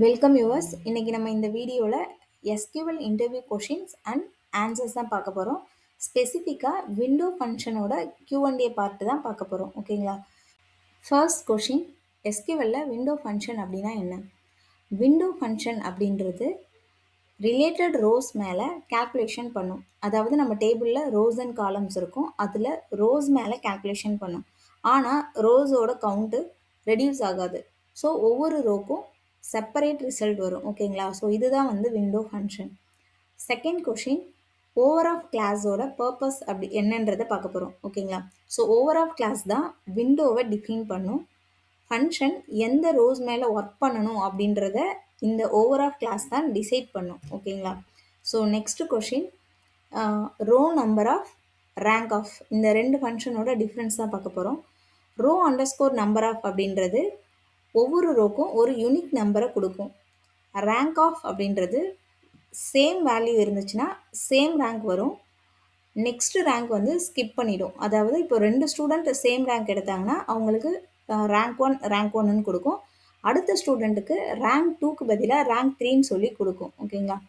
Welcome viewers. இன்னைக்கு நம்ம இந்த வீடியோவில் SQL interview questions and answers தான் பார்க்க போகிறோம். ஸ்பெசிஃபிக்காக விண்டோ ஃபங்க்ஷனோட Q&A பார்ட்டு தான் பார்க்க போகிறோம். ஓகேங்களா? ஃபர்ஸ்ட் கொஷின், எஸ்கியூஎல்ல விண்டோ ஃபங்க்ஷன் அப்படின்னா என்ன? விண்டோ ஃபங்க்ஷன் அப்படின்றது ரிலேட்டட் ரோஸ் மேலே கால்குலேஷன் பண்ணும். அதாவது நம்ம டேபிளில் ரோஸ் அண்ட் காலம்ஸ் இருக்கும், அதில் ரோஸ் மேலே கால்குலேஷன் பண்ணும். ஆனால் ரோஸோட கவுண்ட்டு ரெடியூஸ் ஆகாது. ஸோ ஒவ்வொரு ரோக்கும் செப்பரேட் ரிசல்ட் வரும். ஓகேங்களா? ஸோ இதுதான் window function. Second question, over of கிளாஸோட பர்பஸ் அப்படி என்னன்றதை பார்க்க போகிறோம். ஓகேங்களா? ஸோ ஓவர் ஆஃப் கிளாஸ் தான் விண்டோவை டிஃபைன் பண்ணும். ஃபங்க்ஷன் எந்த ரோஸ் மேலே ஒர்க் பண்ணணும் அப்படின்றத இந்த ஓவர் ஆஃப் கிளாஸ் தான் டிசைட் பண்ணும். ஓகேங்களா? So next question, row number of rank of, இந்த ரெண்டு ஃபங்க்ஷனோட டிஃப்ரென்ஸ் தான் பார்க்க போகிறோம். ரோ அண்டர்ஸ்கோர் நம்பர் ஆஃப் அப்படின்றது ஒவ்வொரு ரோக்கும் ஒரு யூனிக் நம்பரை கொடுக்கும். ரேங்க் ஆஃப் அப்படின்றது சேம் வேல்யூ இருந்துச்சுன்னா சேம் ரேங்க் வரும், நெக்ஸ்ட் ரேங்க் ஸ்கிப் பண்ணிடும். அதாவது இப்போ ரெண்டு ஸ்டூடெண்ட் சேம் ரேங்க் எடுத்தாங்கன்னா அவங்களுக்கு ரேங்க் ஒன்னு கொடுக்கும். அடுத்த ஸ்டூடெண்ட்டுக்கு ரேங்க் 2க்கு பதிலாக ரேங்க் 3ன்னு சொல்லி கொடுக்கும். ஓகேங்களா?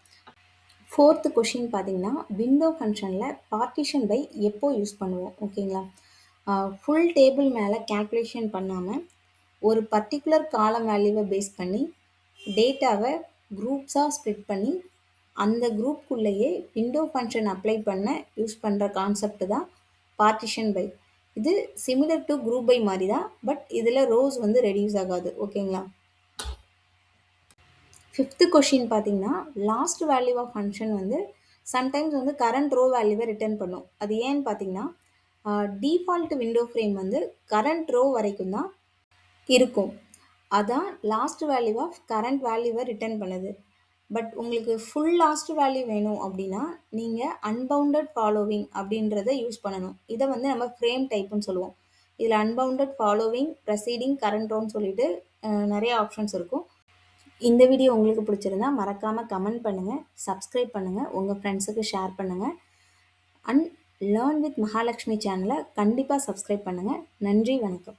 ஃபோர்த்து கொஷின் பார்த்தீங்கன்னா, விண்டோ ஃபங்க்ஷனில் பார்ட்டிஷன் பை எப்போ யூஸ் பண்ணுவோம்? ஓகேங்களா? ஃபுல் டேபிள் மேலே கால்குலேஷன் பண்ணாமல் ஒரு பர்டிகுலர் காலம் வேல்யூவை பேஸ் பண்ணி டேட்டாவை குரூப்ஸாக ஸ்ப்ளிட் பண்ணி அந்த குரூப்புக்குள்ளேயே விண்டோ ஃபங்க்ஷன் அப்ளை பண்ண யூஸ் பண்ணுற கான்செப்ட் தான் பார்ட்டிஷன் பை. இது சிமிலர் டு குரூப் பை மாதிரி தான், பட் இதில் ரோஸ் ரெடியூஸ் ஆகாது. ஓகேங்களா? ஃபிஃப்த்து கொஷின் பார்த்தீங்கன்னா, last value of function sometimes current row வேல்யூவை ரிட்டர்ன் பண்ணும். அது ஏன்னு பார்த்தீங்கன்னா, default window frame current row வரைக்கும் தான் இருக்கும். அதான் லாஸ்ட் வேல்யூ ஆஃப் கரண்ட் வேல்யூவை ரிட்டர்ன் பண்ணுது. பட் உங்களுக்கு ஃபுல் லாஸ்ட் வேல்யூ வேணும் அப்படின்னா நீங்கள் அன்பவுண்டட் ஃபாலோவிங் அப்படின்றத யூஸ் பண்ணணும். இதை நம்ம ஃப்ரேம் டைப்புன்னு சொல்லுவோம். இதில் அன்பவுண்டட் ஃபாலோவிங், ப்ரெசீடிங், கரண்ட் ரோன்னு சொல்லிட்டு நிறைய ஆப்ஷன்ஸ் இருக்கும். இந்த வீடியோ உங்களுக்கு பிடிச்சிருந்தா மறக்காமல் கமெண்ட் பண்ணுங்கள், சப்ஸ்கிரைப் பண்ணுங்கள், உங்கள் ஃப்ரெண்ட்ஸுக்கு ஷேர் பண்ணுங்கள். அண்ட் லேர்ன் வித் மகாலட்சுமி சேனலை கண்டிப்பாக சப்ஸ்கிரைப் பண்ணுங்கள். நன்றி, வணக்கம்.